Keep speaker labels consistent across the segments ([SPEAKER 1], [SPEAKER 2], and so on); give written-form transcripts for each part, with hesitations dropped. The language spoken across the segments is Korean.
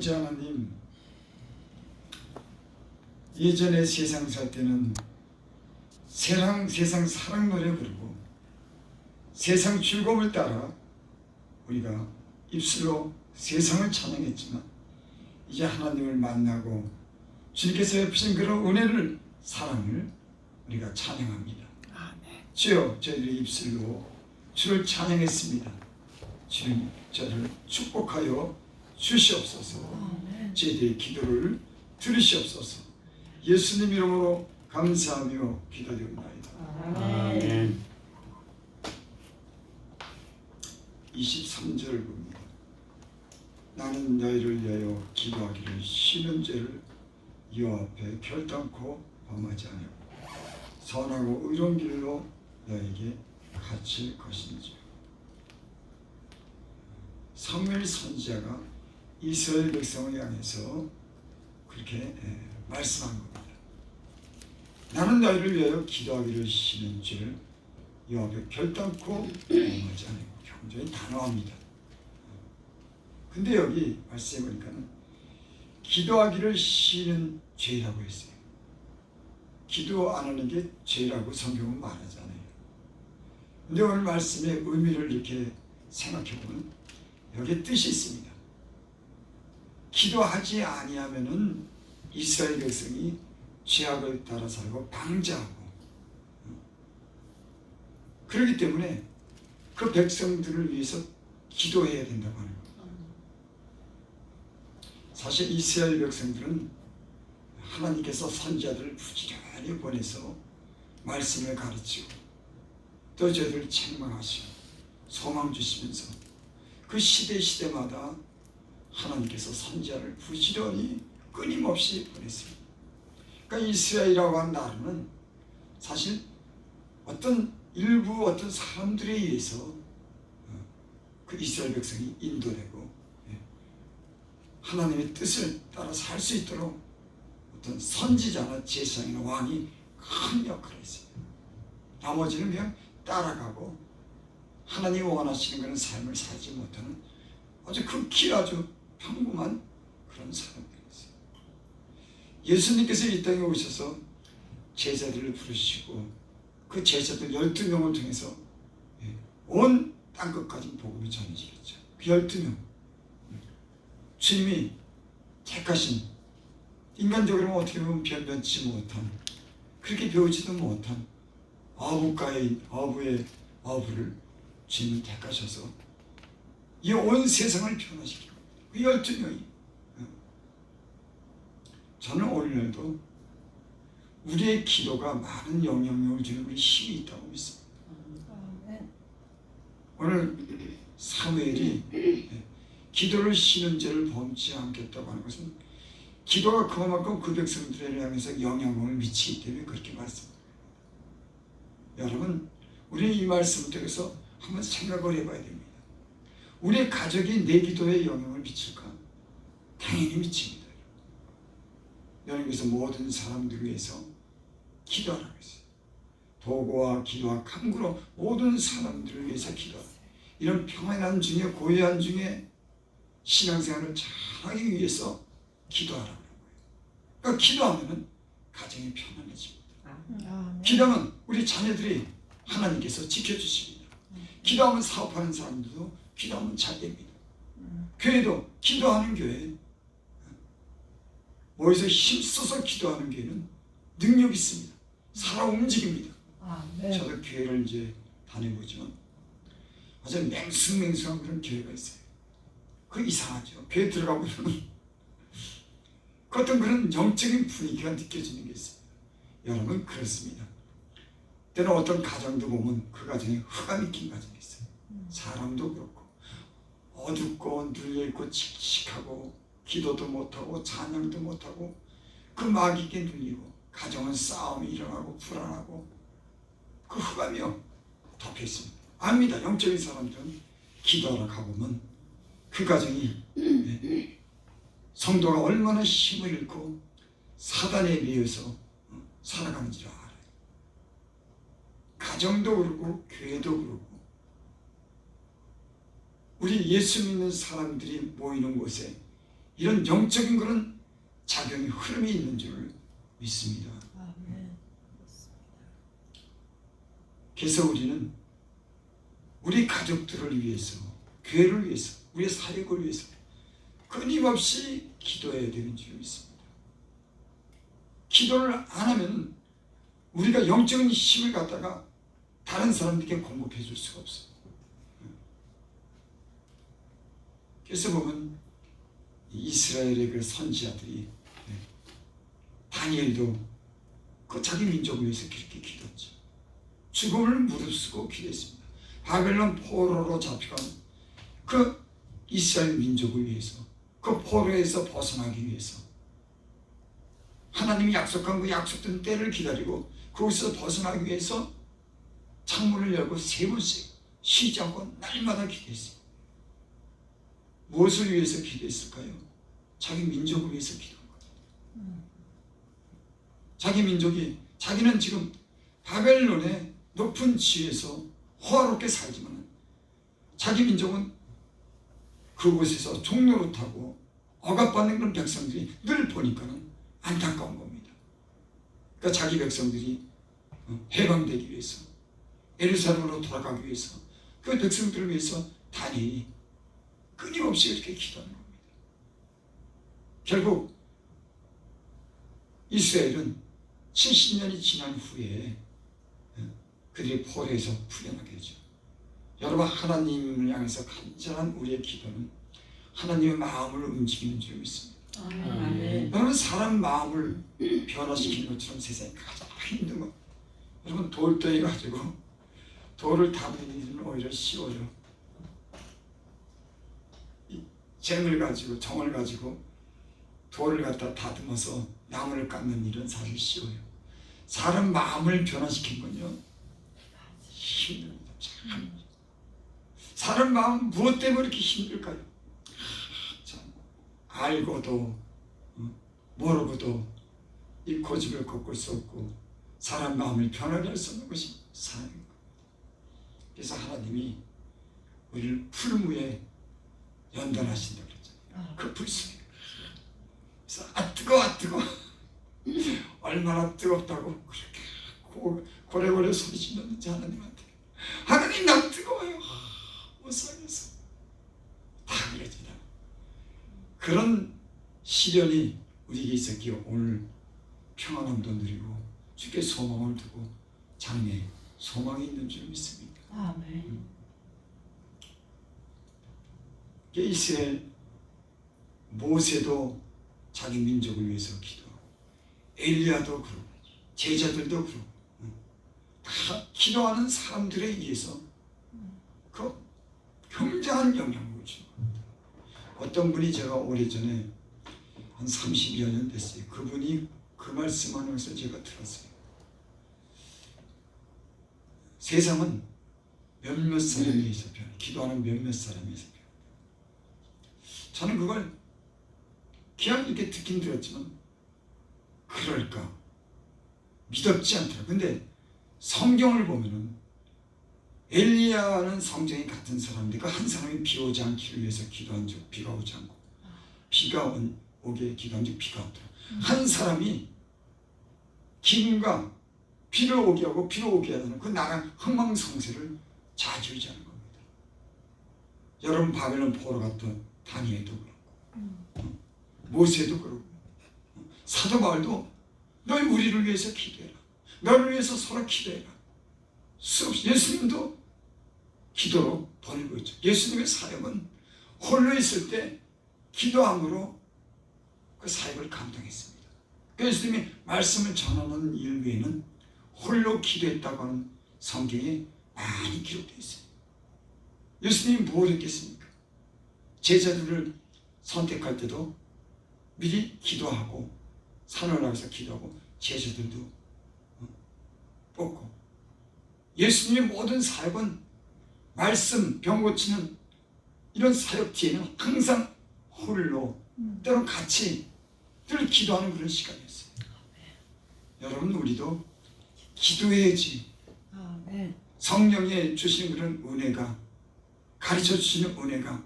[SPEAKER 1] 하나님, 예전에 세상 살 때는 세상 사랑 노래 부르고 세상 즐거움을 따라 우리가 입술로 세상을 찬양했지만, 이제 하나님을 만나고 주님께서 베푸신 그런 은혜를, 사랑을 우리가 찬양합니다. 주여, 저희들의 입술로 주를 찬양했습니다. 주님, 저를 축복하여 주시옵소서. 저희들의 기도를 들으시옵소서. 예수님 이름으로 감사하며 기도드립니다. 아멘. 23절을 봅니다. 나는 너희를 위하여 기도하기를 쉬는 죄를 여호와 앞에 결단코 범하지 아니하고 선하고 의로운 길로 너에게 갇힐 것인지. 사무엘 선지자가 이스라엘 백성을 향해서 그렇게 말씀한 겁니다. 나는 너희를 위하여 기도하기를 쉬는 죄를 여호와 앞에 결단코 범하지 아니하고. 굉장히 단호합니다. 근데 여기 말씀해 보니까는 기도하기를 쉬는 죄라고 했어요. 기도 안 하는 게 죄라고 성경은 말하잖아요. 근데 오늘 말씀의 의미를 이렇게 생각해 보면 여기에 뜻이 있습니다. 기도하지 아니하면은 이스라엘 백성이 죄악을 따라 살고 방자하고, 그렇기 때문에 그 백성들을 위해서 기도해야 된다고 하는 겁니다. 사실 이스라엘 백성들은 하나님께서 선지자들을 부지런히 보내서 말씀을 가르치고 또 저희들을 책망하시고 소망 주시면서 그 시대마다 하나님께서 선지자를 부지런히 끊임없이 보냈습니다. 그러니까 이스라엘이라고 하는 나라는 사실 일부 어떤 사람들에 의해서 그 이스라엘 백성이 인도되고 하나님의 뜻을 따라 살 수 있도록 어떤 선지자나 제사장이나 왕이 큰 역할을 했습니다. 나머지는 그냥 따라가고 하나님이 원하시는 그런 삶을 살지 못하는 아주 극히 아주 평범한 그런 사람들이었어요. 예수님께서 이 땅에 오셔서 제자들을 부르시고 그 제자들 12명을 통해서 온 땅끝까지 복음이 전해지겠죠. 그 12명 주님이 택하신, 인간적으로 어떻게 보면 변변치 못한, 그렇게 배우지도 못한 어부의 어부를 주님은 택하셔서 이 온 세상을 변화시키고 그 12명이, 저는 오늘날도 우리의 기도가 많은 영향력을 주는 우리 힘이 있다고 믿습니다. 오늘 사무엘이 기도를 쉬는 죄를 범치 않겠다고 하는 것은 기도가 그만큼 그 백성들을 향해서 영향력을 미치기 때문에 그렇게 말씀합니다. 여러분, 우리는 이 말씀을 통해서 한번 생각을 해봐야 됩니다. 우리 가족이 내 기도에 영향을 미칠까? 당연히 미칩니다. 여러분께서 모든 사람들을 위해서 기도하라고 했어요. 도구와 기도와 간구로 모든 사람들을 위해서 기도하라. 이런 평안한 중에, 고요한 중에 신앙생활을 잘하기 위해서 기도하라고 하는 거예요. 그러니까 기도하면 가정이 편안해집니다. 기도하면 우리 자녀들이 하나님께서 지켜주십니다. 기도하면 사업하는 사람들도 기도하면 잘 됩니다. 교회도 기도하는 교회, 모여서 힘써서 기도하는 교회는 능력이 있습니다. 살아 움직입니다. 저도 교회를 이제 다녀보지만 아주 맹숭맹숭한 그런 교회가 있어요. 그 이상하죠. 교회 들어가 보면 그 어떤 그런 영적인 분위기가 느껴지는 게 있습니다. 여러분, 그렇습니다. 때는 어떤 가정도 보면 그 가정에 흑암이 낀 가정이 있어요. 사람도 그렇고 어둡고 눌려있고 칙칙하고 기도도 못하고 찬양도 못하고 그 마귀에게 눌리고 가정은 싸움이 일어나고 불안하고 그 흑암이요 덮여있습니다. 압니다. 영적인 사람들은 기도하러 가보면 그 가정이 성도가 얼마나 힘을 잃고 사단에 매여서 살아가는지를 알아요. 가정도 그렇고 교회도 그렇고 우리 예수 믿는 사람들이 모이는 곳에 이런 영적인 그런 작용이 흐름이 있는 줄 믿습니다. 그래서 우리는 우리 가족들을 위해서, 교회를 위해서, 우리의 사역을 위해서 끊임없이 기도해야 되는 줄 믿습니다. 기도를 안 하면 우리가 영적인 힘을 갖다가 다른 사람들에게 공급해 줄 수가 없어요. 그래서 보면 이스라엘의 그 선지자들이, 다니엘도 그 자기 민족을 위해서 그렇게 기도했죠. 죽음을 무릅쓰고 기도했습니다. 바벨론 포로로 잡혀간 그 이스라엘 민족을 위해서, 그 포로에서 벗어나기 위해서 하나님이 약속한 그 약속된 때를 기다리고 그곳에서 벗어나기 위해서 창문을 열고 3번씩 쉬지 않고 날마다 기도했어요. 무엇을 위해서 기도했을까요? 자기 민족을 위해서 기도한 거예요. 자기 민족이, 자기는 지금 바벨론의 높은 지위에서 호화롭게 살지만 자기 민족은 그곳에서 종노릇하고 억압받는 그런 백성들이 늘 보니까는 안타까운 겁니다. 그러니까 자기 백성들이 해방되기 위해서, 예루살렘으로 돌아가기 위해서, 그 백성들을 위해서 다니엘이 끊임없이 이렇게 기도하는 겁니다. 결국 이스라엘은 70년이 지난 후에 그들이 포로에서 풀려나게 되죠. 여러분, 하나님을 향해서 간절한 우리의 기도는 하나님의 마음을 움직이는 줄 믿습니다. 여러분, 사람 마음을 변화시키는 것처럼 세상에 가장 힘든 것, 여러분, 돌덩이 가지고 돌을 다듬는 일은 오히려 쉬워요. 이 쟁을 가지고, 정을 가지고 돌을 갖다 다듬어서 나무를 깎는 일은 사실 쉬워요. 사람 마음을 변화시키는 건요, 힘듭니다. 참. 사람 마음 무엇 때문에 이렇게 힘들까요? 참, 알고도 모르고도 이 고집을 꺾을 수 없고 사람 마음을 변하게 할 수 없는 것이 사람인 겁니다. 그래서 하나님이 우리를 풀 위에 연단하신다고 그랬잖아요. 그 불 속에. 그래서 뜨거워 얼마나 뜨겁다고 그렇게 고래고래 소리 질렀는지 하나님한테, 하나님 나 뜨거워요, 못 살겠어, 다 그러지다. 그런 시련이 우리에게 있었기에 오늘 평안함도 누리고 주께 소망을 두고 장래에 소망이 있는 줄 믿습니다.
[SPEAKER 2] 아멘.
[SPEAKER 1] 이스라엘 모세도 자기 민족을 위해서 기도하고, 엘리야도 그러고, 제자들도 그러고, 다 기도하는 사람들에 의해서 그 굉장한 영향을 주는 겁니다. 어떤 분이, 제가 오래전에 한 30여 년 됐어요. 그분이 그 말씀하면서 제가 들었어요. 세상은 몇몇 사람에 의해서 변해, 기도하는 몇몇 사람에 의해서 변해. 저는 그걸 그냥 이렇게 듣긴 들었지만 그럴까 믿었지 않더라. 근데 성경을 보면은 엘리야는 성경이 같은 사람인데 그 한 사람이 비 오지 않기를 위해서 기도한 적 비가 오지 않고, 비가 오게 기도한 적 비가 없더라. 한 사람이 기근과 비를 오게 하고 비를 오게 하는 그 나간 흥망성쇠를 좌지우지하는 겁니다. 여러분, 바벨론 포로 갔던 다니엘도 그렇고, 모세도 그렇고, 사도 바울도 너희 우리를 위해서 기도해라, 너를 위해서 서로 기도해라. 수없이, 예수님도 기도로 보내고 있죠. 예수님의 사역은 홀로 있을 때 기도함으로 그 사역을 감당했습니다. 예수님이 말씀을 전하는 일 외에는 홀로 기도했다고 하는 성경에 많이 기록되어 있어요. 예수님이 뭘 했겠습니까? 제자들을 선택할 때도 미리 기도하고 산을 올라가서 기도하고 제자들도 뽑고, 예수님의 모든 사역은 말씀, 병 고치는 이런 사역 뒤에는 항상 홀로, 때론 같이 늘 기도하는 그런 시간이었어요. 여러분, 우리도 기도해야지 성령의 주신 그런 은혜가, 가르쳐 주시는 은혜가,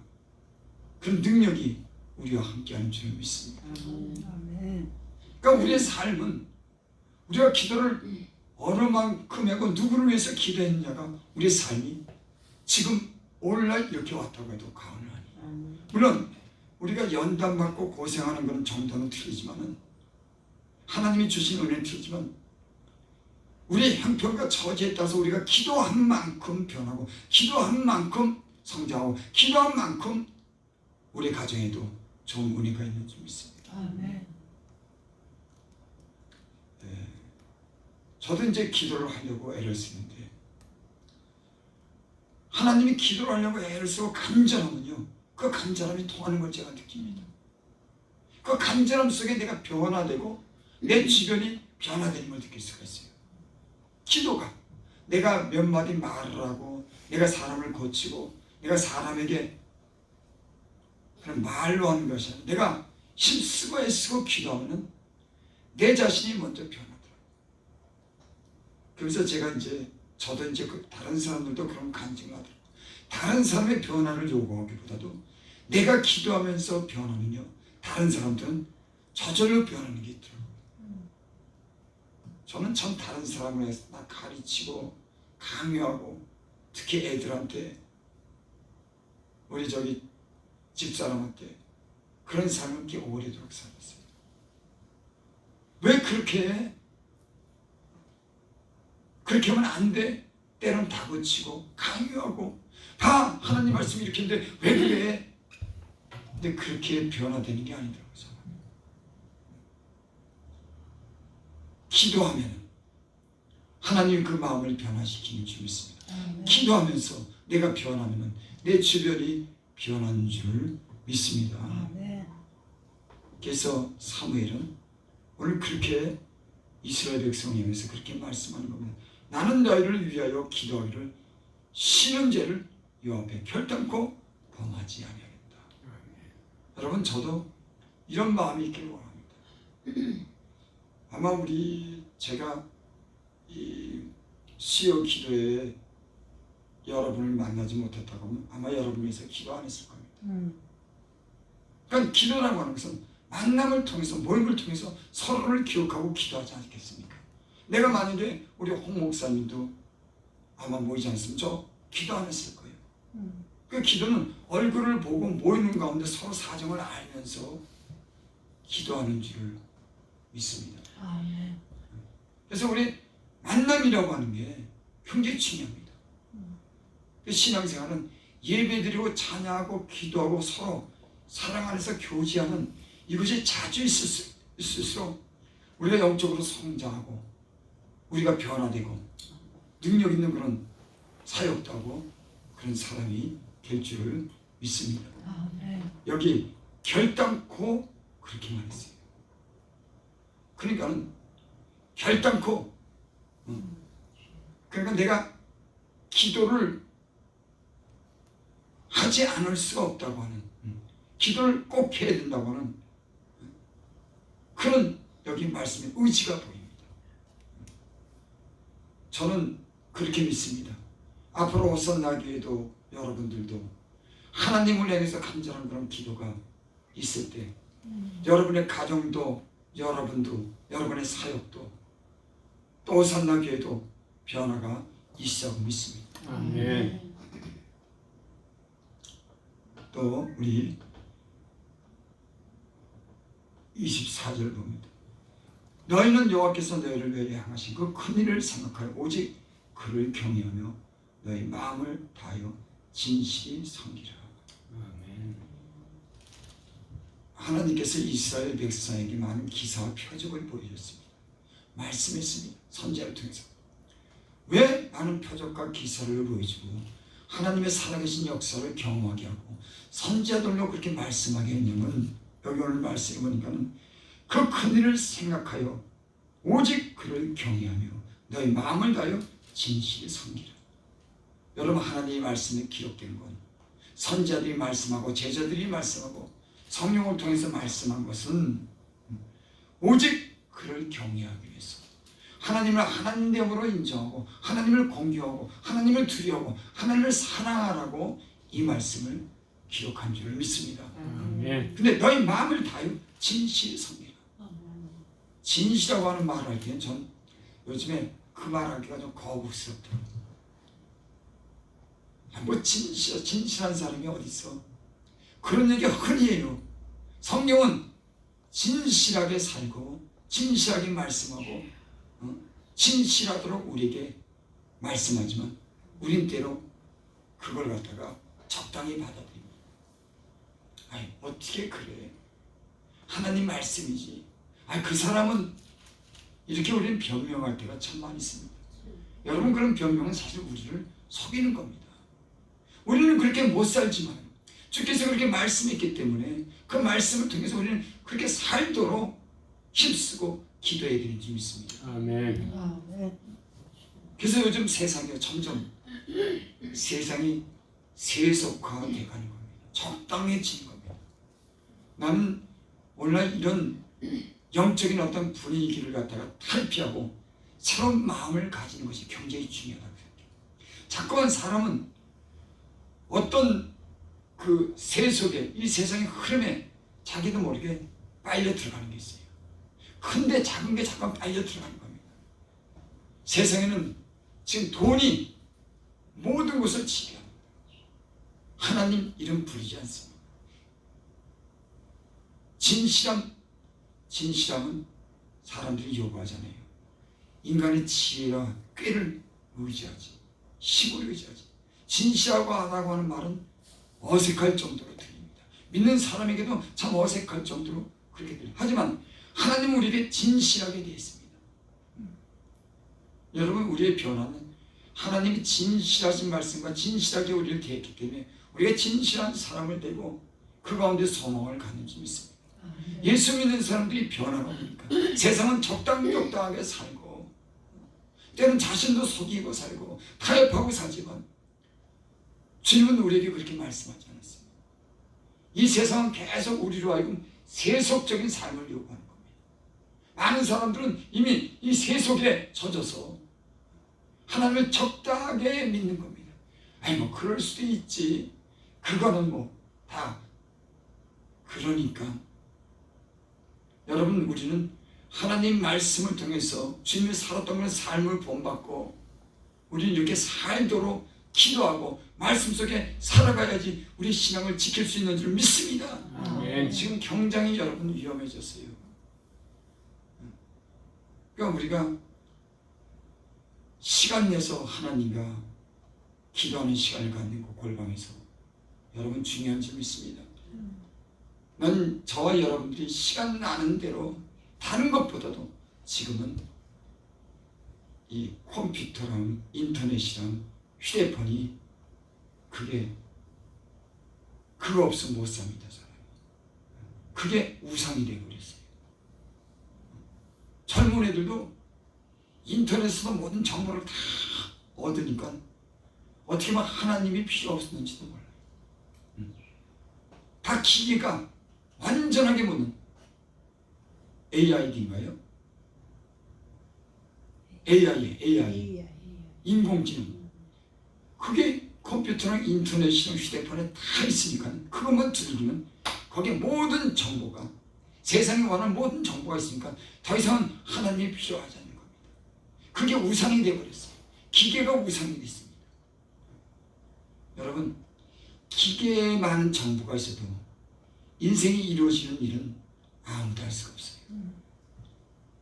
[SPEAKER 1] 그런 능력이 우리와 함께하는 줄을 믿습니다.
[SPEAKER 2] 아멘.
[SPEAKER 1] 그러니까 우리의 삶은 우리가 기도를 어느 만큼 하고 누구를 위해서 기도했느냐가 우리의 삶이 지금 오늘날 이렇게 왔다고 해도 과언은 아니에요. 물론 우리가 연단받고 고생하는 것은 정도는 틀리지만은 하나님이 주신 은혜는 틀리지만 우리의 형편과 처지에 따라서 우리가 기도한 만큼 변하고 기도한 만큼 성장하고 기도한 만큼 우리 가정에도 좋은 은혜가 있는 줄 믿습니다.
[SPEAKER 2] 아멘.
[SPEAKER 1] 저도 이제 기도를 하려고 애를 쓰는데 하나님이 기도를 하려고 애를 쓰고 간절하면요 그 간절함이 통하는 걸 제가 느낍니다. 그 간절함 속에 내가 변화되고 내 주변이 변화되는 걸 느낄 수가 있어요. 기도가 내가 몇 마디 말을 하고 내가 사람을 고치고 내가 사람에게 그런 말로 하는 것이 아니라 내가 힘쓰고 애쓰고 기도하면 내 자신이 먼저 변하더라고요. 그래서 제가 이제 저도 이제 다른 사람들도 그런 간증을 하더라고요. 다른 사람의 변화를 요구하기보다도 내가 기도하면서 변하면요 다른 사람들은 저절로 변하는 게 있더라고요. 저는 참 다른 사람을 가르치고 강요하고 특히 애들한테 우리 저기 집사람한테 그런 삶을 이렇게 오래도록 살았어요. 왜 그렇게 해? 그렇게 하면 안 돼. 때론 다그치고 강요하고 봐 하나님 말씀이 이렇게 했는데 왜 그래? 근데 그렇게 변화되는 게 아니더라고요. 기도하면 하나님 그 마음을 변화시키는 줄 믿습니다. 기도하면서 내가 변하면 내 주변이 변한 줄 믿습니다. 그래서 사무엘은 오늘 그렇게 이스라엘 백성을 향해서 그렇게 말씀하는 겁니다. 나는 너희를 위하여 기도하기를 쉬는 죄를 여호와 앞에 결단코 범하지 아니하겠다. 여러분 저도 이런 마음이 있기를 원합니다. 아마 제가 이 수요 기도에 여러분을 만나지 못했다고 하면 아마 여러분을 위해서 기도 안 했을 겁니다. 그러니까 기도라고 하는 것은 만남을 통해서 모임을 통해서 서로를 기억하고 기도하지 않겠습니까? 내가 만약에 우리 홍 목사님도 아마 모이지 않았으면 저 기도 안 했을 거예요. 그 기도는 얼굴을 보고 모이는 가운데 서로 사정을 알면서 기도하는 줄을 믿습니다. 그래서 우리 만남이라고 하는 게 굉장히 중요합니다. 신앙생활은 예배드리고 찬양하고 기도하고 서로 사랑 안에서 교제하는 이것이 자주 있을수록 우리가 영적으로 성장하고 우리가 변화되고 능력 있는 그런 사역도 하고 그런 사람이 될 줄을 믿습니다. 여기 결단코 그렇게 말했어요. 그러니까는 결단코 그러니까 내가 기도를 하지 않을 수가 없다고 하는 기도를 꼭 해야 된다고 하는 그런 여기 말씀에 의지가 보입니다. 저는 그렇게 믿습니다. 앞으로 호산나교회도 여러분들도 하나님을 향해서 간절한 그런 기도가 있을 때 여러분의 가정도 여러분도 여러분의 사역도 또 호산나교회도 변화가 있다고 믿습니다.
[SPEAKER 3] 아멘.
[SPEAKER 1] 또 우리 24절 봅니다. 너희는 여호와께서 너희를 위하여 향하신 그 큰 일을 생각하여 오직 그를 경외하며 너희 마음을 다하여 진실히 섬기라.
[SPEAKER 3] 아멘.
[SPEAKER 1] 하나님께서 이스라엘 백성에게 많은 기사와 표적을 보여줬습니다. 말씀했습니다. 선지자를 통해서. 왜 많은 표적과 기사를 보여주고 하나님의 살아계신 역사를 경험하게 하고 선지자들로 그렇게 말씀하게 했냐면 여기 오늘 말씀해 보니까는 그 큰일을 생각하여 오직 그를 경외하며 너희 마음을 다하여 진실히 섬기라. 여러분 하나님의 말씀에 기록된 건 선지자들이 말씀하고 제자들이 말씀하고 성령을 통해서 말씀한 것은 오직 그를 경외하기 위해서 하나님을 하나님됨으로 인정하고 하나님을 공경하고 하나님을 두려워하고 하나님을 사랑하라고 이 말씀을 기록한 줄을 믿습니다.
[SPEAKER 3] 아멘.
[SPEAKER 1] 근데 너희 마음을 다하여 진실에 섬기라. 진실이라고 하는 말을 할 때는 전 요즘에 그 말하기가 좀 거북스럽더라고요. 뭐 진실한 사람이 어디 있어? 그런 얘기 흔히 해요. 성경은 진실하게 살고 진실하게 말씀하고 진실하도록 우리에게 말씀하지만 우린 때로 그걸 갖다가 적당히 받아들입니다. 아니 어떻게 그래? 하나님 말씀이지. 아니 그 사람은 이렇게 우리는 변명할 때가 참 많이 있습니다. 여러분 그런 변명은 사실 우리를 속이는 겁니다. 우리는 그렇게 못 살지만 주께서 그렇게 말씀했기 때문에 그 말씀을 통해서 우리는 그렇게 살도록 힘쓰고 기도해야 되는 줄 믿습니다.
[SPEAKER 3] 아멘.
[SPEAKER 1] 그래서 요즘 세상에 점점 세상이 세속화되어 가는 겁니다. 적당해지는 겁니다. 나는 오늘날 이런 영적인 어떤 분위기를 갖다가 탈피하고 새로운 마음을 가지는 것이 굉장히 중요하다고 생각해요. 자꾸만 사람은 어떤 그 세속에 이 세상의 흐름에 자기도 모르게 빨려 들어가는 게 있어요. 큰데 작은 게 잠깐 빨려 들어가는 겁니다. 세상에는 지금 돈이 모든 것을 지배합니다. 하나님 이름 부르지 않습니다. 진실함은 사람들이 요구하잖아요. 인간의 지혜와 꾀를 의지하지, 힘을 의지하지. 진실하다고 하는 말은 어색할 정도로 들립니다. 믿는 사람에게도 참 어색할 정도로 그렇게 들립니다. 하지만 하나님은 우리에게 진실하게 되어 있습니다. 여러분 우리의 변화는 하나님이 진실하신 말씀과 진실하게 우리를 대했기 때문에 우리가 진실한 사람을 되고 그 가운데 소망을 갖는 줄 믿습니다. 예수 믿는 사람들이 변화가 오니까 세상은 적당하게 살고 때는 자신도 속이고 살고 타협하고 살지만 주님은 우리에게 그렇게 말씀하지 않았습니다. 이 세상은 계속 우리로 하여금 세속적인 삶을 요구하는 겁니다. 많은 사람들은 이미 이 세속에 젖어서 하나님을 적당하게 믿는 겁니다. 아니 뭐 그럴 수도 있지. 그거는 뭐 다 그러니까 여러분 우리는 하나님 말씀을 통해서 주님이 살았던 그런 삶을 본받고 우리는 이렇게 살도록 기도하고 말씀 속에 살아가야지 우리 신앙을 지킬 수 있는 줄 믿습니다.
[SPEAKER 3] 아멘.
[SPEAKER 1] 지금 굉장히 여러분 위험해졌어요. 그러니까 우리가 시간 내서 하나님과 기도하는 시간을 갖는 그 골방에서 여러분 중요한 줄 믿습니다. 난 저와 여러분들이 시간 나는 대로 다른 것보다도 지금은 이 컴퓨터랑 인터넷이랑 휴대폰이 그거 없으면 못 삽니다. 사람이. 그게 우상이 되어버렸어요. 젊은 애들도 인터넷에서 모든 정보를 다 얻으니까 어떻게 보면 하나님이 필요 없었는지도 몰라요. 다 기계가 완전하게 묻는 AID인가요? AI 인공지능. 그게 컴퓨터랑 인터넷이랑 휴대폰에 다 있으니까 그것만 두드리면 거기에 모든 정보가 세상에 원하는 모든 정보가 있으니까 더 이상은 하나님이 필요하지 않는 겁니다. 그게 우상이 되어버렸어요. 기계가 우상이 됐습니다. 여러분 기계에 많은 정보가 있어도 인생이 이루어지는 일은 아무도 할 수가 없어요.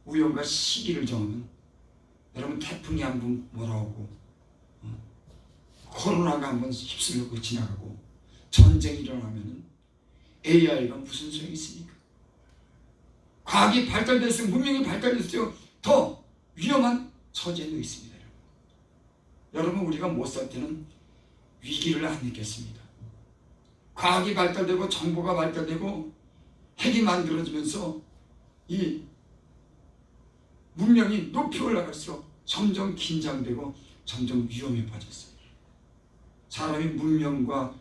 [SPEAKER 1] 우연과 시기를 정하면 여러분 태풍이 한 번 몰아오고 코로나가 한 번 휩쓸고 지나가고 전쟁이 일어나면 AI가 무슨 소용이 있습니까? 과학이 발달될수록 문명이 발달될수록 더 위험한 처지에 놓여 있습니다. 여러분 우리가 못 살 때는 위기를 안 느꼈습니다. 과학이 발달되고 정보가 발달되고 핵이 만들어지면서 이 문명이 높이 올라갈수록 점점 긴장되고 점점 위험에 빠졌어요. 사람이 문명과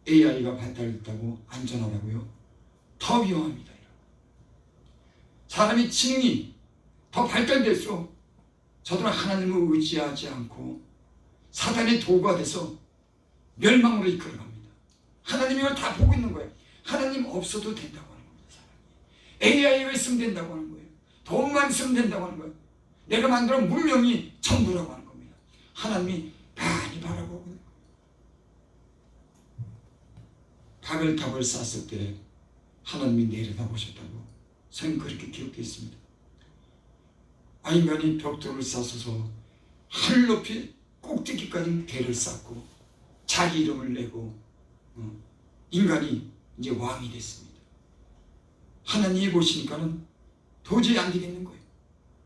[SPEAKER 1] AI가 발달됐다고 안전하다고요? 더 위험합니다. 사람이 지능이 더 발달될수록 저들은 하나님을 의지하지 않고 사단의 도구가 돼서 멸망으로 이끌어갑니다. 하나님이 이걸 다 보고 있는 거예요. 하나님 없어도 된다고 하는 겁니다. AI가 있으면 된다고 하는 거예요. 돈만 있으면 된다고 하는 거예요. 내가 만들어 문명이 전부라고 하는 겁니다. 하나님이 많이 바라보고 있는 거예요. 바벨탑을 쌓았을 때 하나님이 내려다보셨다고 성경 그렇게 기록되어 있습니다. 인간이 벽돌을 쌓아서 하늘 높이 꼭대기까지 대를 쌓고 자기 이름을 내고 인간이 이제 왕이 됐습니다. 하나님이 보시니까는 도저히 안 되겠는 거예요.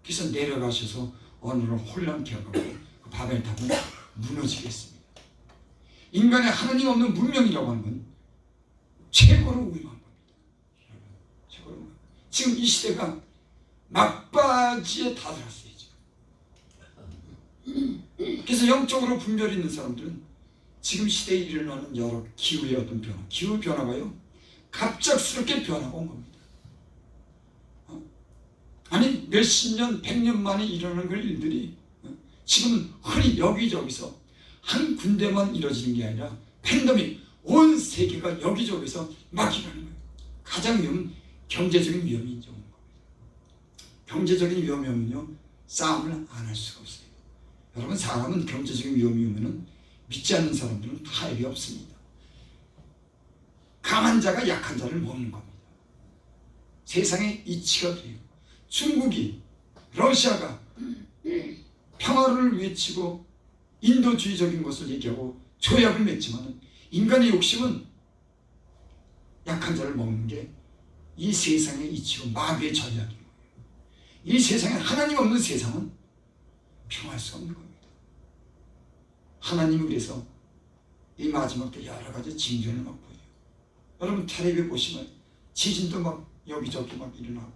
[SPEAKER 1] 그래서 내려가셔서 어느 날 혼란케 하고 그 바벨탑은 무너지게 했습니다. 인간의 하나님 없는 문명이라고 하는 건 최고로 위험한 겁니다. 최고로 위험한. 지금 이 시대가 막바지에 다다랐어요. 그래서 영적으로 분별이 있는 사람들은 지금 시대에 일어나는 여러 기후의 어떤 변화, 기후 변화가요 갑작스럽게 변화가 온 겁니다. 아니 몇십 년, 100년 만에 일어나는 그런 일들이 지금은 흔히 여기저기서 한 군데만 이루어지는 게 아니라 팬데믹, 온 세계가 여기저기서 막 일어나는 거예요. 가장 위험은 경제적인 위험이 이제 오는 겁니다. 경제적인 위험이 오면요 싸움을 안 할 수가 없어요. 여러분, 사람은 경제적인 위험이 오면은 믿지 않는 사람들은 타협이 없습니다. 강한 자가 약한 자를 먹는 겁니다. 세상의 이치가 그래요. 중국이, 러시아가 평화를 외치고 인도주의적인 것을 얘기하고 조약을 맺지만 인간의 욕심은 약한 자를 먹는 게 이 세상의 이치고 마귀의 전략인 거예요. 이 세상에 하나님 없는 세상은 평화할 수 없는 겁니다. 하나님은 그래서 이 마지막 때 여러 가지 징조를 막 보여요. 여러분 텔레비에 보시면 지진도 막 여기저기 막 일어나고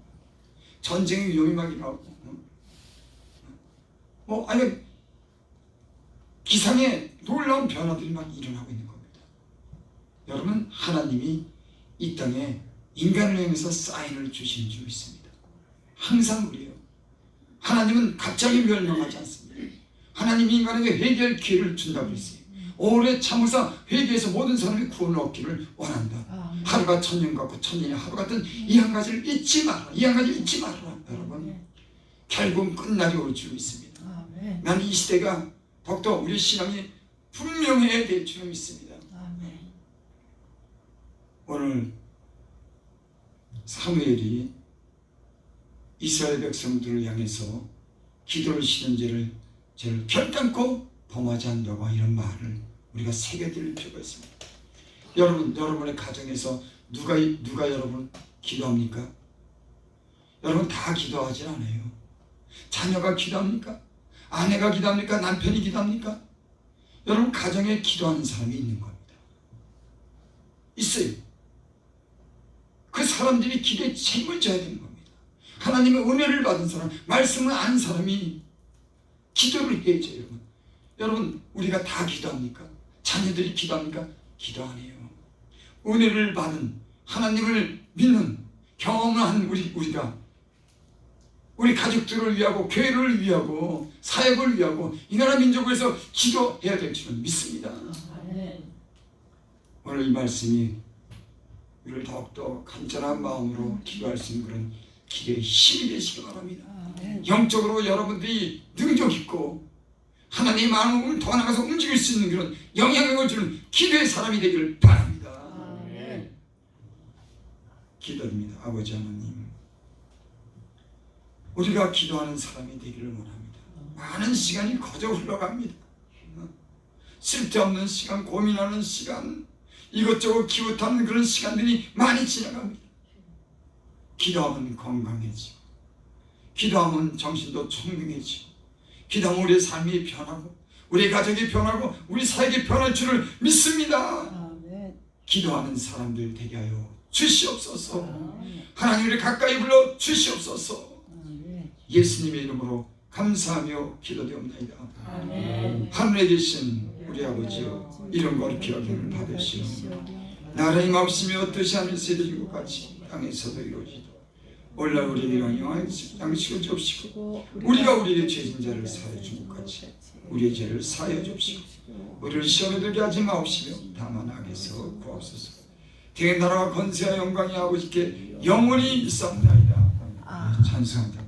[SPEAKER 1] 전쟁의 위험이 막 일어나고 아니 기상의 놀라운 변화들이 막 일어나고 있는 겁니다. 여러분, 하나님이 이 땅에 인간을 향해서 사인을 주신 줄 믿습니다. 항상 그래요. 하나님은 갑자기 멸망하지 않습니다. 하나님이 인간에게 회개할 기회를 준다고 했어요. 오래 참으사 회개해서 모든 사람이 구원을 얻기를 원한다. 하루가 천년 같고 천년이 하루 같은 이 한 가지를 잊지 마라. 이 한 가지를 잊지 마라. 여러분, 결국은 끝날이 올 줄 믿습니다. 난 이 시대가 더욱더 우리 신앙이 분명해야 될 줄 믿습니다. 오늘 사무엘이 이스라엘 백성들을 향해서 기도를 쉬는 죄를 결단코 범하지 않는다고 이런 말을 우리가 새겨드릴 필요가 있습니다. 여러분의 가정에서 누가 여러분 기도합니까? 여러분 다 기도하지 않아요. 자녀가 기도합니까? 아내가 기도합니까? 남편이 기도합니까? 여러분 가정에 기도하는 사람이 있는 겁니다. 있어요. 그 사람들이 기도에 책임을 져야 되는 겁니다. 하나님의 은혜를 받은 사람, 말씀을 아는 사람이 기도를 해야죠. 여러분 우리가 다 기도합니까? 자녀들이 기도합니까? 기도 안 해요. 은혜를 받은 하나님을 믿는 경험을 한 우리가 우리 가족들을 위하고 교회를 위하고 사역을 위하고 이 나라 민족을 위해서 기도해야 될 줄은 믿습니다. 오늘 이 말씀이 우리를 더욱더 간절한 마음으로 기도할 수 있는 그런 기도의 힘이 되시기 바랍니다. 영적으로 여러분들이 능력 있고 하나님의 마음을 더 나가서 움직일 수 있는 그런 영향력을 주는 기도의 사람이 되기를 바랍니다. 기도합니다. 아버지 하나님, 우리가 기도하는 사람이 되기를 원합니다. 많은 시간이 거저 흘러갑니다. 쓸데없는 시간, 고민하는 시간, 이것저것 기웃하는 그런 시간들이 많이 지나갑니다. 기도하면 건강해지고, 기도하면 정신도 총명해지고, 기도하면 우리의 삶이 변하고, 우리 가족이 변하고, 우리 사역이 변할 줄을 믿습니다. 기도하는 사람들 되게 하여 주시옵소서. 하나님을 가까이 불러 주시옵소서. 예수님의 이름으로 감사하며 기도되옵나이다. 하늘에 계신 우리 아버지여, 이름 거룩히 여김을 받으시오. 나라의 마옵시며 뜻이 하늘에서 이루어진 것 같이 땅에서도 이루어지도록 오늘날 우리에게 양식을 주옵시고 우리가 우리의 죄진 자를 사하여 준 것 같이 우리의 죄를 사하여 주옵시고 우리를 시험에 들게 하지 마옵시며 다만 악에서 구하옵소서. 대의 나라와 권세와 영광이 아버지께 영원히 있사옵나이다. 찬송합니다.